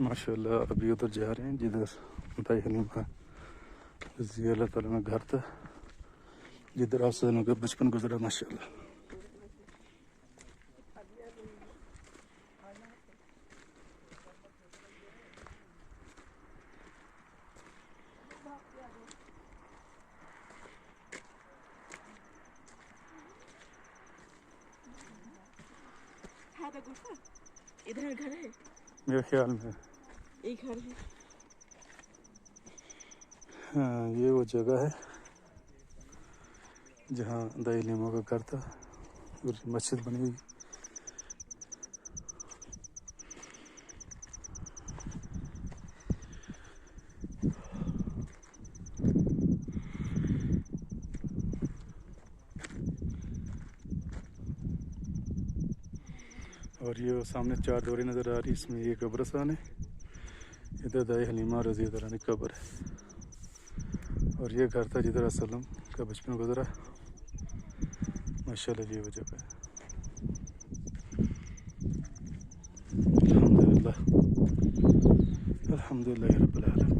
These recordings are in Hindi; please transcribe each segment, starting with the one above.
माशाल्लाह अभी उधर जा रहे हैं जिधर दाई हलीमा रज़ी अल्लाह ताला का घर था, जिधर आसनों का बचपन गुजरा माशाल्लाह। इधर घर है मेरे ख्याल में। एक घर है। हाँ ये वो जगह है जहाँ दाई हलीमा का घर था और मस्जिद बनी हुई। और ये सामने चार दीवारी नज़र आ रही, इसमें ये कब्रस्तान है, इधर दाई हलीमा रज़ी अल्लाह ताला की कब्र है। और ये घर था जिधर असलम का बचपन गुजरा माशाल्लाह। ये वो जगह है। अल्हम्दुलिल्लाह अल्हम्दुलिल्लाह रब्बिल आलमीन।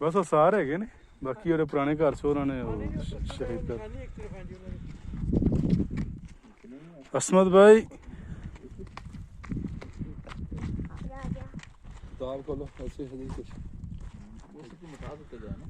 बस वो सारे है ने बाकी और पुराने घर से उन्होंने शहीद कर। असमत भाई दाल को लो ऐसे कुछ वो बता देते जाए ना।